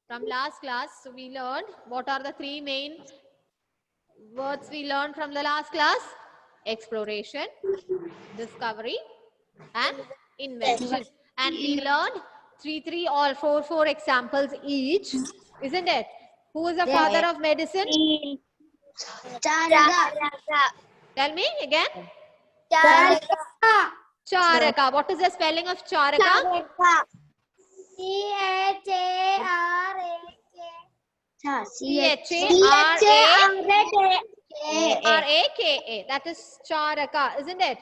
From last class, we learned what are the three main words we learned from the last class? Exploration, discovery, and invention. And we learned three or four examples each, isn't it? Who is the father of medicine? Charaka. Tell me again. Charaka. Charaka. What is the spelling of Charaka? Charaka. C-H-A-R-A-K. C-H-A-R-A-K-A. That is Charaka, isn't it?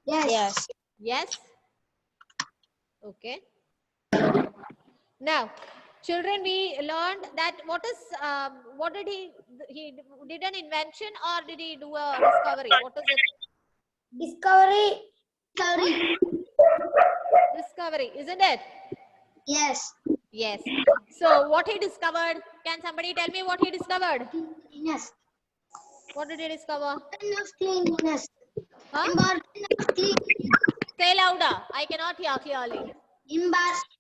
Yes. Yes. Okay. Now, children, we learned that what did he did an invention or did he do a discovery? What is it? Discovery. Discovery, isn't it? Yes. Yes. So, what he discovered? Can somebody tell me what he discovered? Cleanliness. What did he discover? Cleanliness. Huh? Importance of cleanliness. Say louder. I cannot hear clearly.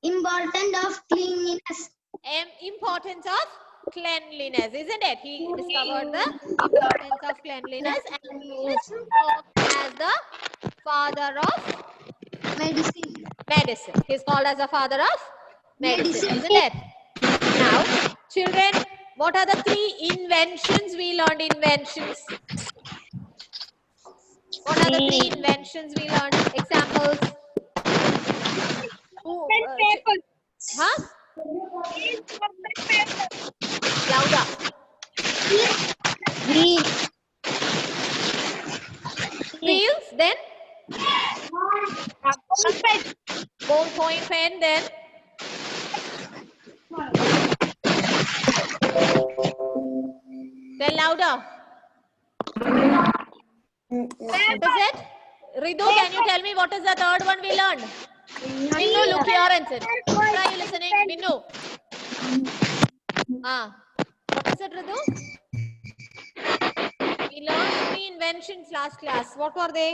Importance of cleanliness. Importance of cleanliness, isn't it? He discovered the importance of cleanliness and he is called as the father of Medicine. medicine. He is called as the father of medicine, Medicine. isn't it? Now, children, what are the three inventions we learned? Inventions. What are the three inventions we learned? Examples. Who? Huh? Louder. Wheels, then ballpoint pen, then louder. What is it? Ridu, can you tell me what is the third one we learned? Minnu, look here and sit. Are you listening? Minnu. What is it, Ridu? We learned three inventions last class. What were they?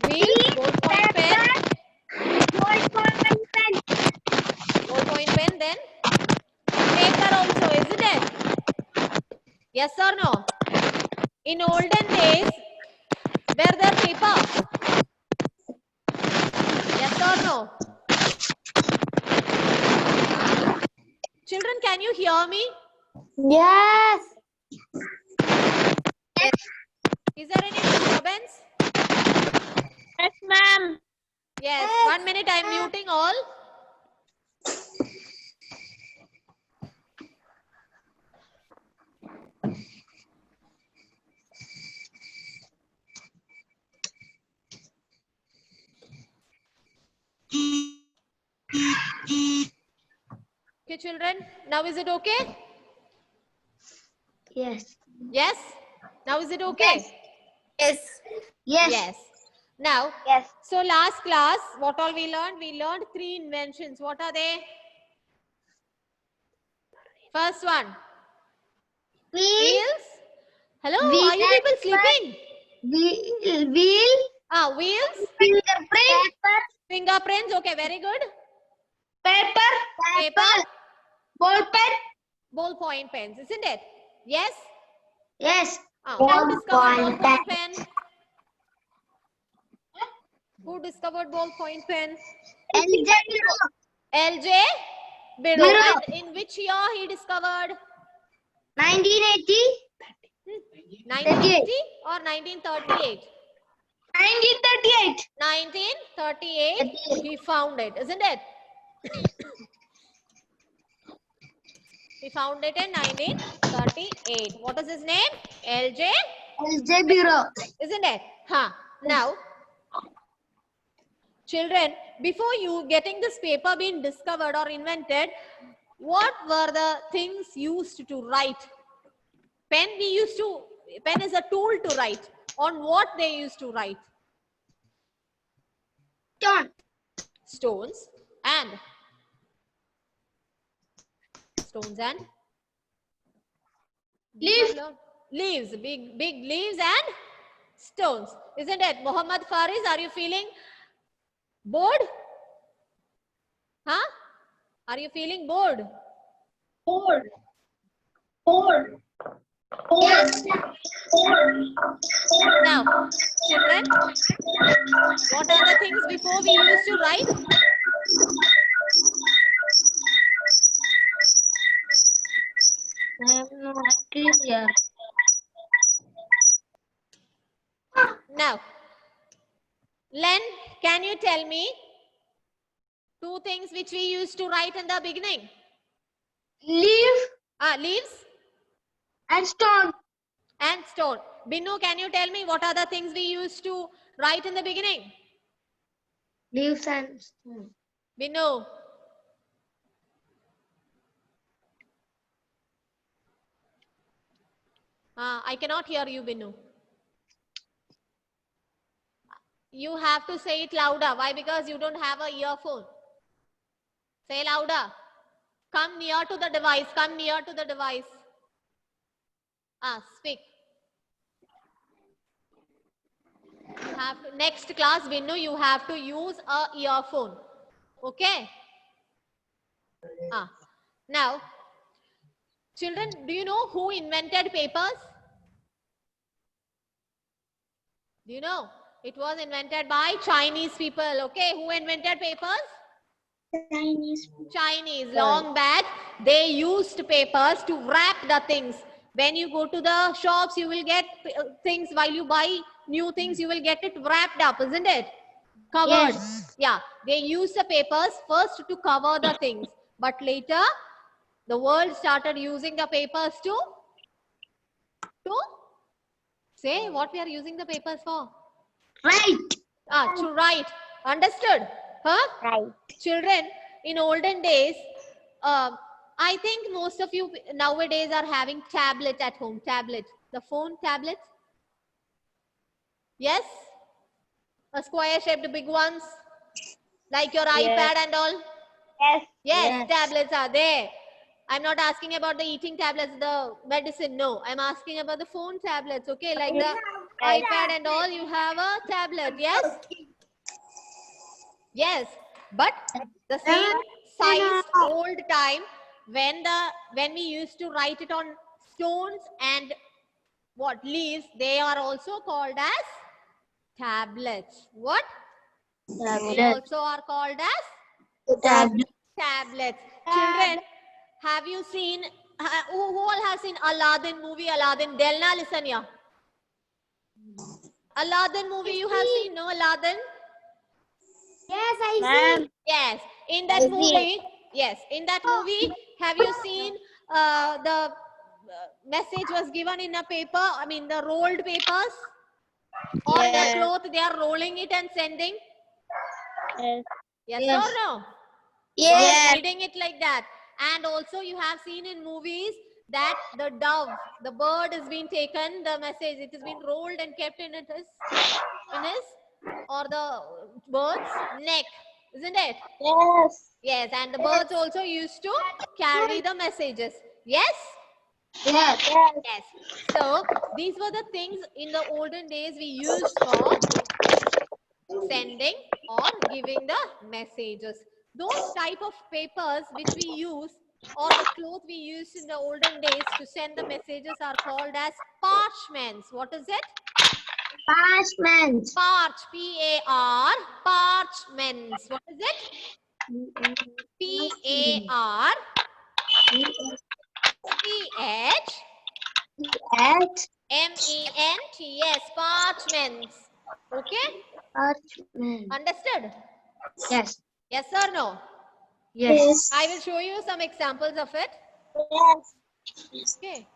Wheel, ballpoint pen. Ballpoint pen, then paper also, isn't it? Yes or no? In olden days, were there paper? Yes or no? Children, can you hear me? Yes. Is there any disturbance? Yes, ma'am. Yes. 1 minute, I am muting all. Okay, children. Now is it okay? Yes. Yes? Now is it okay? Yes. Yes. Now, Yes. so last class, what all we learned? We learned three inventions. What are they? First one. Wheels. Hello, are you people sleeping? Wheel. Wheels. Fingerprint. Fingerprints. Okay, very good. Paper. Ball pen. Ballpoint pens, isn't it? Yes? Yes. Who discovered ballpoint pen? Who discovered ballpoint pen? LJ Biro. And in which year he discovered? 1980. 1980 or 1938? 1938. 1938 he found it, isn't it? He found it in 1938. What is his name? LJ Biro. Isn't it? Now, children, before you getting this paper being discovered or invented, what were the things used to write? Pen is a tool to write. On what they used to write? Stones and leaves, big leaves and stones, isn't it? Muhammad Faris, are you feeling bored? Are you feeling bored? Bored. Bored. Yes. Now, children, what are the things before we used to write? I am not clear. Now, Len, can you tell me two things which we used to write in the beginning? Leaf Leaves and stone. and stone. Binu, can you tell me what are the things we used to write in the beginning? Leaves and stone. Binu. I cannot hear you, Binu. You have to say it louder. Why? Because you don't have a earphone. Say louder. Come near to the device. Come near to the device. Speak. You have to, next class, Binu, you have to use a earphone. Okay? Now, children, do you know who invented papers? Do you know? It was invented by Chinese people. Okay, who invented papers? Chinese. Long back, they used papers to wrap the things. When you go to the shops, you will get things. While you buy new things, you will get it wrapped up, isn't it? Covered. Yes. Yeah, they used the papers first to cover the things. But later, the world started using the papers to say what we are using the papers for. Right. To write. Understood? Huh? Right. Children, in olden days, I think most of you nowadays are having tablet at home. Tablet. The phone tablet. Yes? A square shaped big ones. Like your iPad and all. Yes. Yes, tablets are there. I'm not asking about the eating tablets, the medicine. No, I'm asking about the phone tablets. Okay, like the iPad and all, you have a tablet. Yes? Yes, but the same sized old time when we used to write it on stones and what leaves, they are also called as tablets. What? They also are called as tablets. Children, have you seen, who all has seen Aladdin movie, Aladdin? Delna, listen here. Aladdin movie you have seen, no Aladdin? Yes, I see. Yes, in that movie, have you seen the message was given in a paper, I mean the rolled papers? Or in a cloth, they are rolling it and sending? Yes or no? Yes. Reading it like that. And also you have seen in movies that the dove, the bird is being taken, the message, it has been rolled and kept in his or the bird's neck, isn't it? Yes. Yes, and the birds also used to carry the messages. Yes? Yes. Yes. So these were the things in the olden days we used for sending or giving the messages. Those type of papers which we use or the cloth we used in the olden days to send the messages are called as parchments. What is it? Parchment. Parch, P-A-R, parchments. What is it? P-A-R, C-H, M-E-N-T-S, parchments. Okay? Parchment. Understood? Yes. Yes or no? Yes. I will show you some examples of it. Yes. Okay.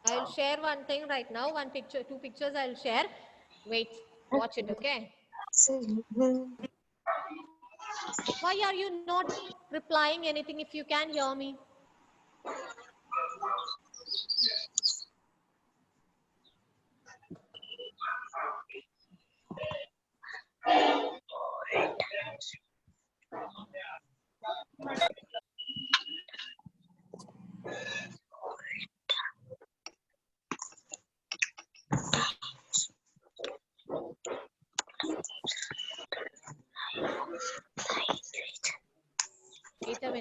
I will share one thing right now. One picture, two pictures I will share. Wait, watch it, okay? Why are you not replying anything if you can hear me?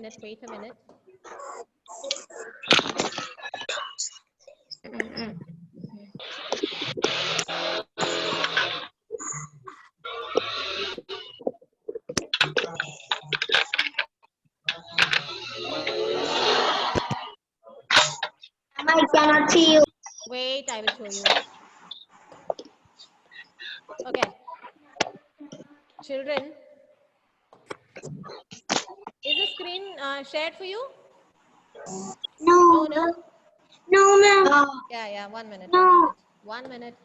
minute, wait a minute. I cannot see you. Wait, I will show you. Okay. Children, is the screen shared for you? No, No? no, ma'am. Yeah, 1 minute. No. 1 minute.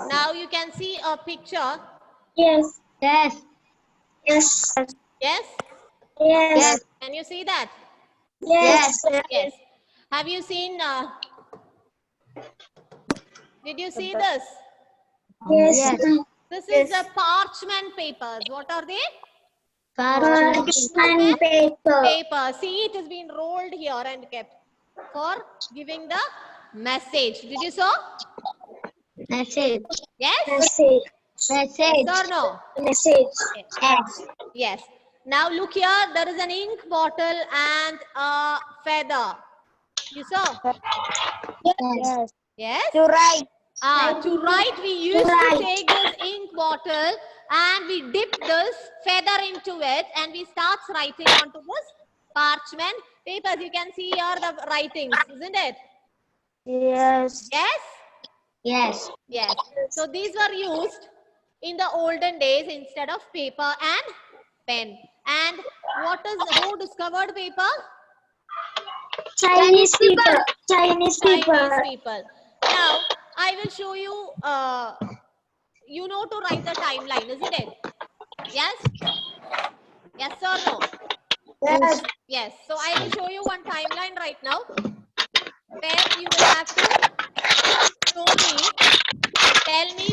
Now you can see a picture. Yes. Yes. Yes. Yes? Yes. Can you see that? Yes. Yes. Have you seen, did you see this? Yes. This is the parchment papers. What are they? Parchment paper. Paper. See, it has been rolled here and kept for giving the message. Did you saw? Message. Yes? Message. Yes or no? Message. Yes. Yes. Now look here. There is an ink bottle and a feather. You saw? Yes. Yes? To write. To write, we used to take this ink bottle and we dip this feather into it and we start writing onto this parchment papers. You can see here the writings, isn't it? Yes. Yes? Yes. Yes. So these were used in the olden days instead of paper and pen. And who discovered paper? Chinese people. Chinese people. Chinese people. Now, I will show you, you know to write the timeline, isn't it? Yes? Yes or no? Yes. Yes. So, I will show you one timeline right now where you will have to show me, tell me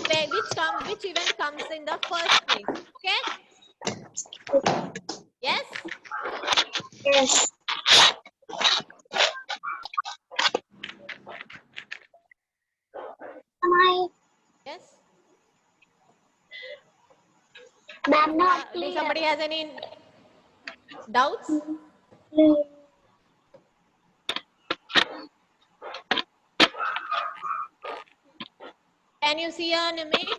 which event comes in the first place. Okay? Yes? Yes. Yes? Ma'am, not Do clear. somebody has any doubts? Can you see an image?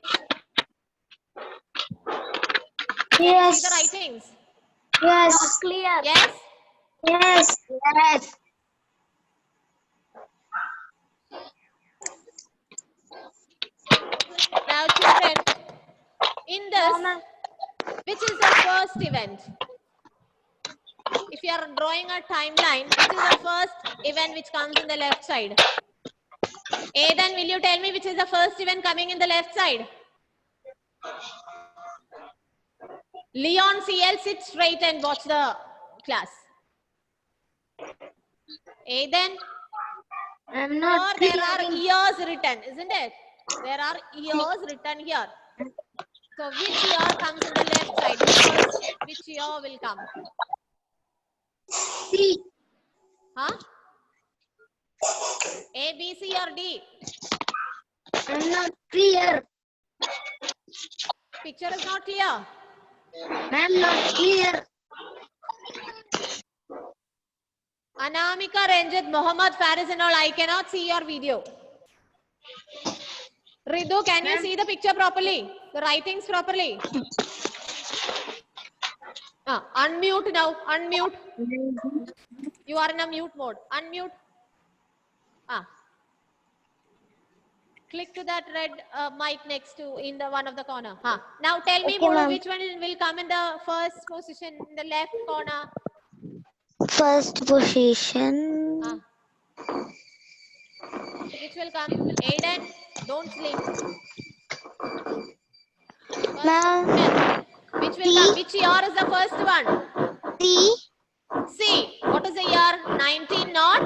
Can you see the writings? Yes. Clear. Yes? Yes. Yes. Now children, in this, which is the first event? If you are drawing a timeline, which is the first event which comes in the left side? Then will you tell me which is the first event coming in the left side? Leon CL, sit straight and watch the class. Then I'm not here there are years written, isn't it? There are years written here. So which year comes in the left side? Which year will come? C. Huh? A, B, C or D? I'm not clear. Picture is not clear. I'm not clear. Anamika, Ranjit, Mohammed, Faris and all, I cannot see your video. Ridu, can you see the picture properly? The writings properly? Unmute now. Unmute. You are in a mute mode. Unmute. Click to that red mic next to in the one of the corner. Now tell me, Monu, which one will come in the first position in the left corner? First position. Which will come? Aiden, don't sleep. Ma'am. Which will come? Which year is the first one? C. C. What is the year? 19 not?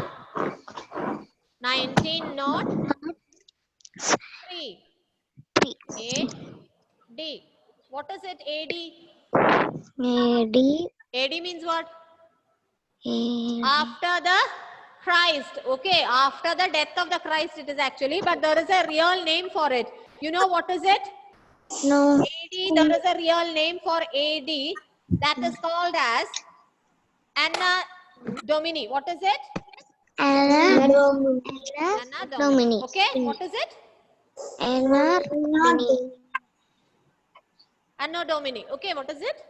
19 not? 3. A. D. What is it? AD? AD. AD means what? After the Christ. Okay, after the death of the Christ it is actually, but there is a real name for it. You know what is it? No. AD, there is a real name for AD. That is called as Anna Domini. What is it? Anna Anna Domini. Okay, what is it? Anna Domini. Anno Domini. Okay, what is it?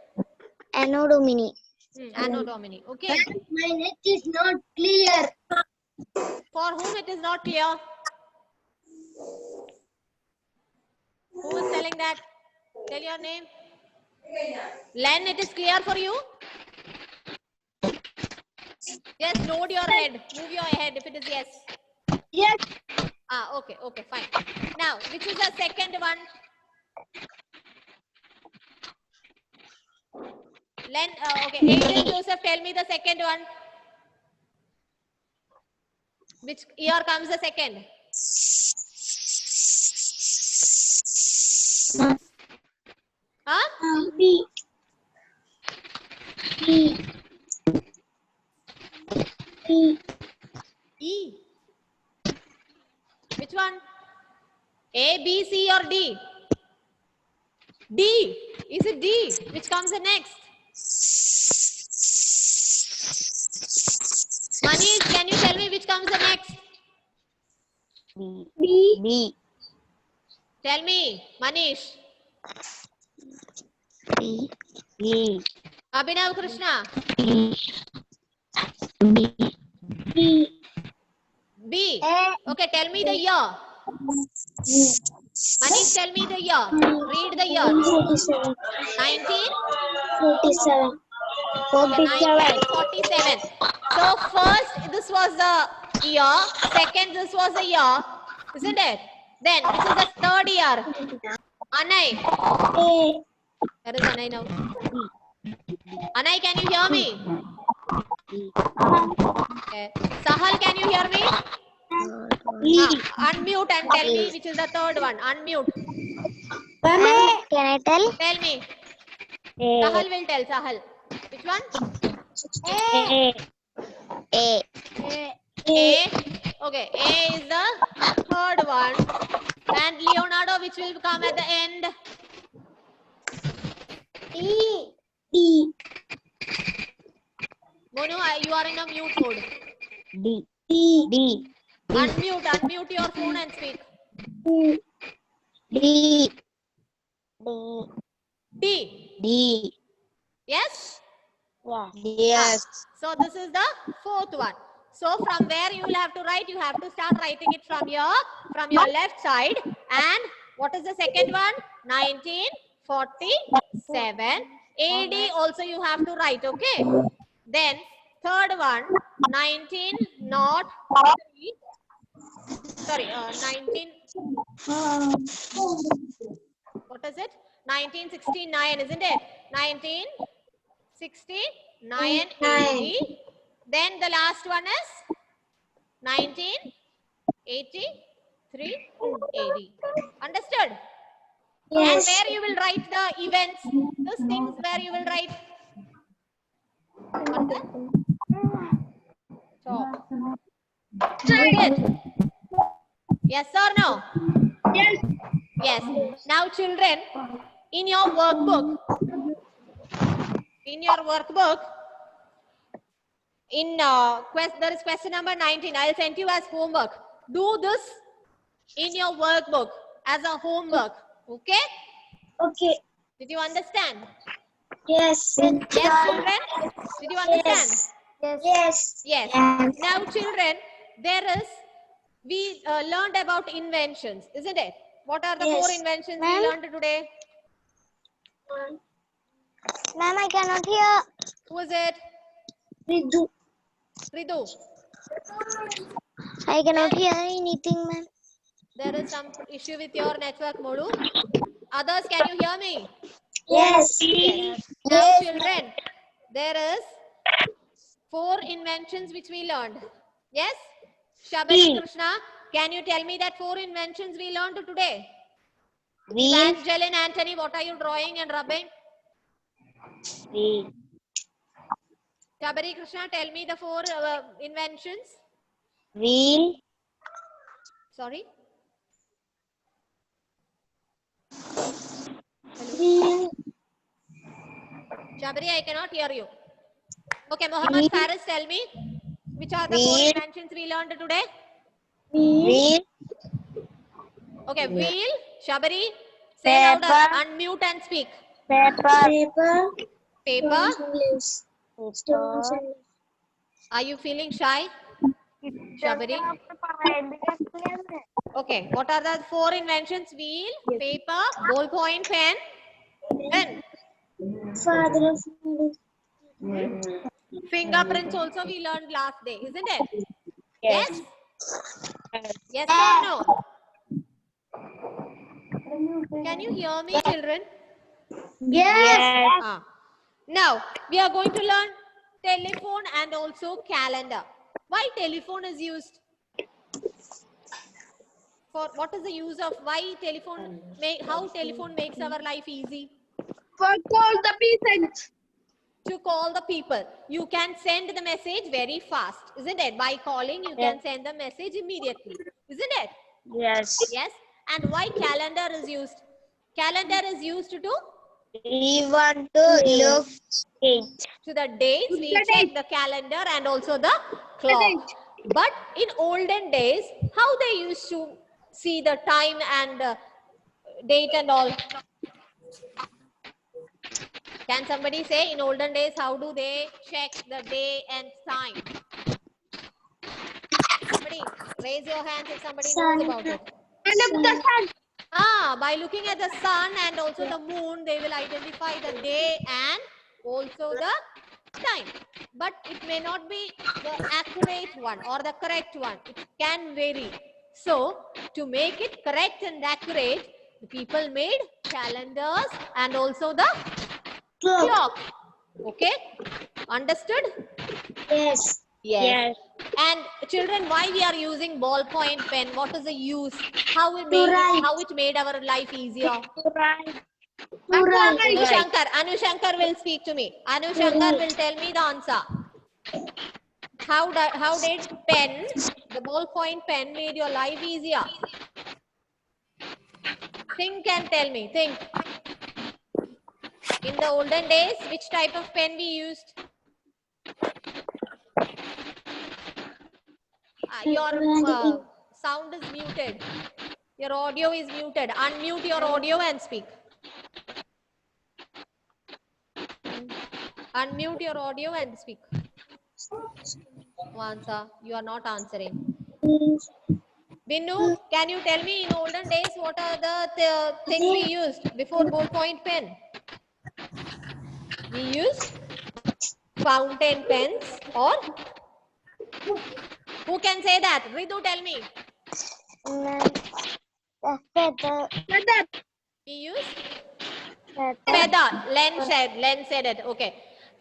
Anno Domini. Anno Domini. Okay. My net is not clear. For whom it is not clear? Who is telling that? Tell your name. Len, it is clear for you? Just nod your head. Move your head if it is yes. Yes. Okay, fine. Now, which is the second one? Len, okay. Angel Joseph, tell me the second one. Which year comes the second? Huh? B. E. Which one? A, B, C or D? D. Is it D? Which comes the next? Manish, can you tell me which comes the next? B. Tell me, Manish. B. Abhinav Krishna. B. Okay, tell me the year. Manish, tell me the year. Read the year. 47. 1947. 47. 1947. So first, this was the year. Second, this was the year. Isn't it? Then, which is the third year? Anay. A. Where is Anay now? Anay, can you hear me? Okay. Sahal, can you hear me? Unmute and tell me which is the third one. Unmute. Can I tell? Tell me. A. Sahal will tell. Sahal. Which one? A. A. A. Okay. A is the third one. And Leonardo, which will come at the end? D. D. Monu, you are in a mute mode. D. D. D. Unmute your phone and speak. D. D. D. Yes? Yes. So this is the fourth one. So from where you will have to write, you have to start writing it from your left side. And what is the second one? 1947. AD also you have to write, okay? Then third one, 1903. Sorry, 19. What is it? 1969, isn't it? 1969 AD. Then the last one is 1983 AD. Understood? Yes. And where you will write the events, these things where you will write. What is it? So, it. Yes or no? Yes. Yes. Now children, in your workbook, there is question number 19. I'll send you as homework. Do this in your workbook as a homework. Okay? Okay. Did you understand? Yes. Yes, children? Did you understand? Yes. Yes. Now children, we learned about inventions, isn't it? What are the Yes. 4 inventions we learned today? Ma'am, I cannot hear. Who is it? Ridu. Ridu. I cannot hear anything, ma'am. There is some issue with your network, Modu. Others, can you hear me? Yes. Yes. Now, children, there is 4 inventions which we learned. Yes? Shabari Krishna, can you tell me that 4 inventions we learned today? Wheel. Evangeline Anthony, what are you drawing and rubbing? Wheel. Shabari Krishna, tell me the 4 inventions. Wheel. Sorry? Wheel. Shabari, I cannot hear you. Okay, Muhammad Faris, tell me, which are the 4 Wheel. inventions we learned today? Wheel. Okay, wheel. Shabari, say louder. Paper. Unmute and speak. Paper. Paper. Paper. Are you feeling shy? Shabari. Okay, what are the 4 inventions? Wheel, paper, ballpoint pen, and fingerprints also we learned last day, isn't it? Yes? Yes or no? Can you hear me, children? Yes. Ah. Now, we are going to learn telephone and also calendar. Why telephone is used? For what is the use of why telephone how telephone makes our life easy? For call the people. To call the people. You can send the message very fast, isn't it? By calling, you can send the message immediately, isn't it? Yes. Yes. And why calendar is used? Calendar is used to We want to look it. to the dates. We check the calendar and also the clock. But in olden days, how they used to see the time and date and all? Can somebody say in olden days, how do they check the day and time? Somebody raise your hands if somebody knows about it. By looking at the sun and also the moon, they will identify the day and also the time. But it may not be the accurate one or the correct one. It can vary. So, to make it correct and accurate, the people made calendars and also the clock. Okay? Understood? Yes. Yes. And children, why we are using ballpoint pen? What is the use? How it made our life easier? Anu Shankar will speak to me. Anu Shankar will tell me the answer. How did the ballpoint pen made your life easier? Think and tell me. Think. In the olden days, which type of pen we used? Your sound is muted. Your audio is muted. Unmute your audio and speak. Unmute your audio and speak. Vansa, you are not answering. Binu, can you tell me in olden days what are the things we used before ballpoint pen? We used fountain pens or who can say that? Ridu, tell me. We used feather. Len said it. Okay.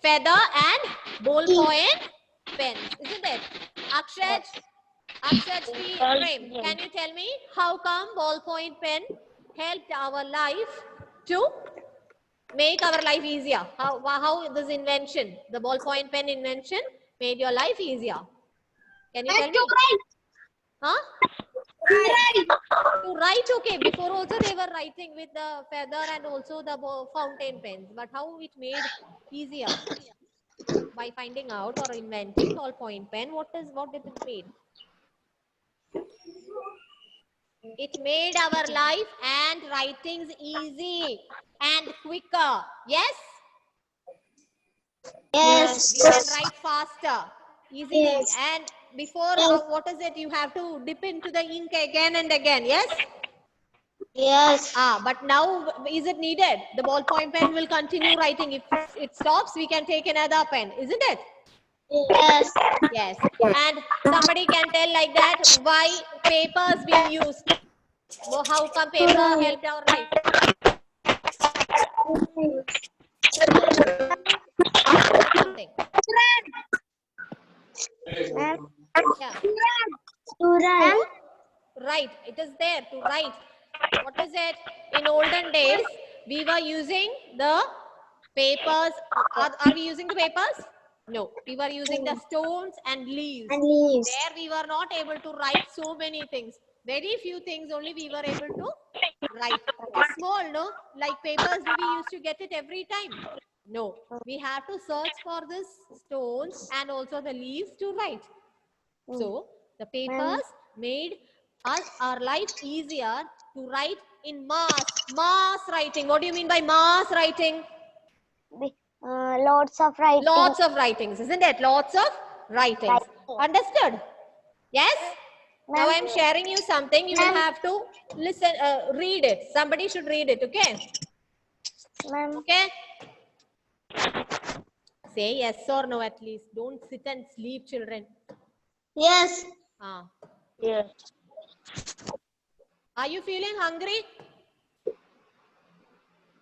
Feather and ballpoint pens, isn't it? Akshay Prem, can you tell me how come ballpoint pen helped our life to make our life easier? How this invention, the ballpoint pen invention, made your life easier? Can you tell me? Huh? To write, okay. Before also they were writing with the feather and also the fountain pens. But how it made easier? By finding out or inventing ballpoint pen, what did it made? It made our life and writings easy and quicker. Yes? Yes. We can write faster, easily. Yes. And before, what is it? You have to dip into the ink again and again. Yes? Yes. But now, is it needed? The ballpoint pen will continue writing. If it stops, we can take another pen. Isn't it? Yes. Yes. And somebody can tell like that why papers being used. Well, how come paper helped our life? Something. Yeah. To Right. It is there to write. What is it? In olden days, we were using the papers. Are we using the papers? No. We were using the stones and leaves. There we were not able to write so many things. Very few things only we were able to write. It's small, no? Like papers, do we used to get it every time? No. We have to search for this stones and also the leaves to write. So the papers made our life easier to write in mass writing. What do you mean by mass writing? Lots of writing. Lots of writings, isn't it? Lots of writings. Understood? Yes? Now I am sharing you something. You will have to listen, read it. Somebody should read it, okay? Ma'am. Okay? Say yes or no at least. Don't sit and sleep, children. Yes. Ah. Yes. Are you feeling hungry?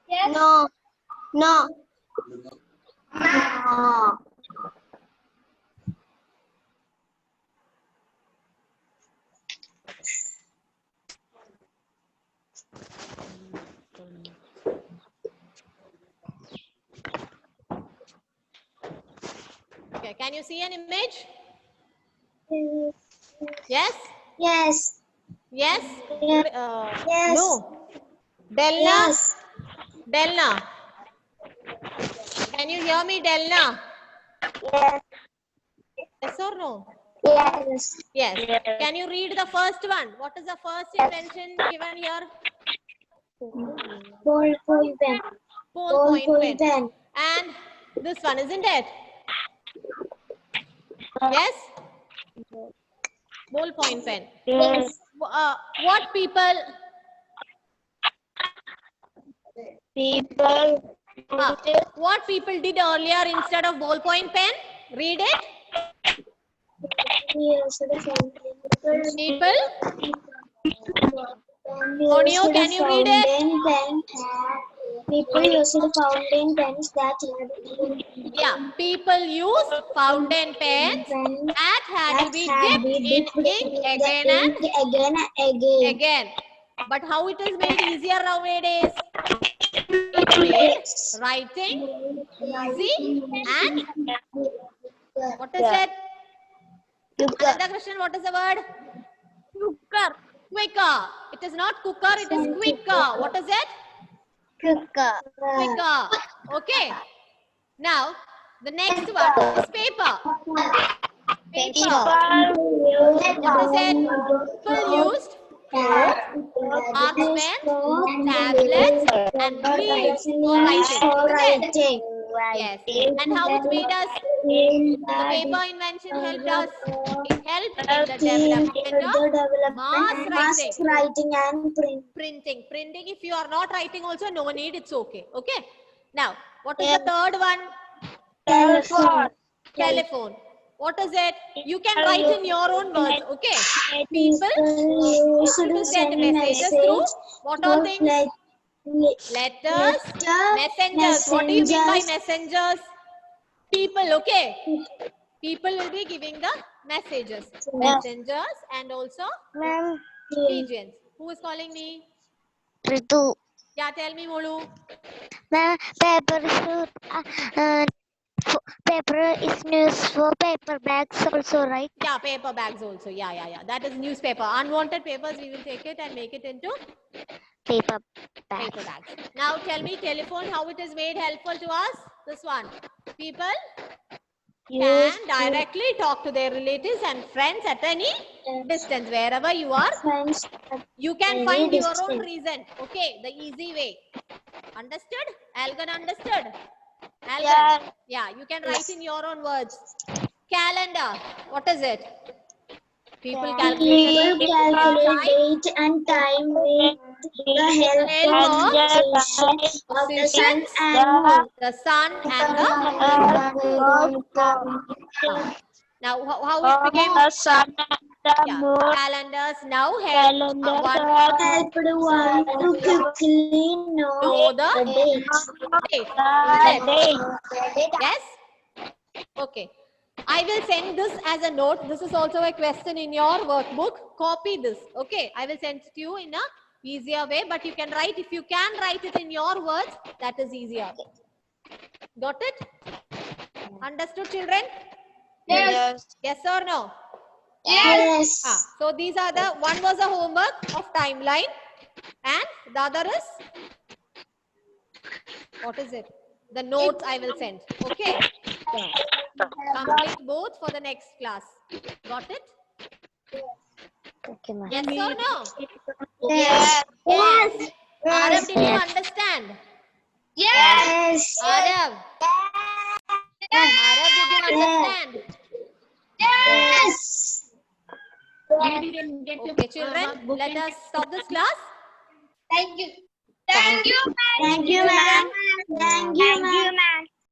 Yes. No. No. No. Okay, can you see an image? Yes? Yes. Yes? Yes. Yes. No. Delna? Yes. Delna? Can you hear me, Delna? Yes. Yes or no? Yes. Yes. Can you read the first one? What is the first invention given here? Ballpoint pen. Ballpoint pen. And this one, isn't it? Yes? Ballpoint pen. Yes. What people People. what people did earlier instead of ballpoint pen? Read it. People. Onio, can you read it? People used fountain pens that Yeah, people used fountain pens that had to be dipped in ink again and again. But how it is made easier nowadays? It made writing easy and what is it? Ananda Krishnan, what is the word? Quicker. Quicker. It is not cooker, it is quicker. What is it? Quicker. Quicker. Okay. Now, the next one is paper. Paper. What is it? People used cloth, parchment, tablets, and leaves for writing. Isn't it? Yes. And how it made us? The paper invention helped us. It helped in the development of mass writing and printing. Printing, if you are not writing also, no need, it's okay. Okay. Now, what is the third one? telephone. Telephone. What is it? You can write in your own words. Okay. People used to send messages through what all things? Letters, messengers. What do you mean by messengers? People, okay. People will be giving the messages. Messengers and also Ma'am. pigeons. Who is calling me? Ritu. Yeah, tell me, Molu. Ma'am, paper is used for paper bags also, right? Yeah, paper bags also. Yeah. That is newspaper. Unwanted papers, we will take it and make it into Paper paper bags. Now tell me, telephone, how it is made helpful to us? This one. People can directly talk to their relatives and friends at any distance. Wherever you are, you can find your own reason. Okay, the easy way. Understood? Algan understood? Algan? Yeah, you can write in your own words. Calendar. What is it? People calculate date and time with the help of the sun and the sun and the now how it became the sun and the moon. calendars now help one to quickly know the date. Isn't it? Yes? Okay. I will send this as a note. This is also a question in your workbook. Copy this. Okay. I will send it to you in a easier way, but you can write, if you can write it in your words, that is easier. Got it? Understood, children? Yes. Yes or no? Yes. So these are the, one was a homework of timeline and the other is, what is it? the notes I will send. Okay. Complete both for the next class. Got it? Okay, ma'am. Yes or no? Yes. Yes. Arav, did you Yes. understand? Yes. Arav. Arav, did you understand? Yes. Okay, children, let us stop this class. Thank you. Thank you, ma'am. Thank you, ma'am. Thank you, ma'am.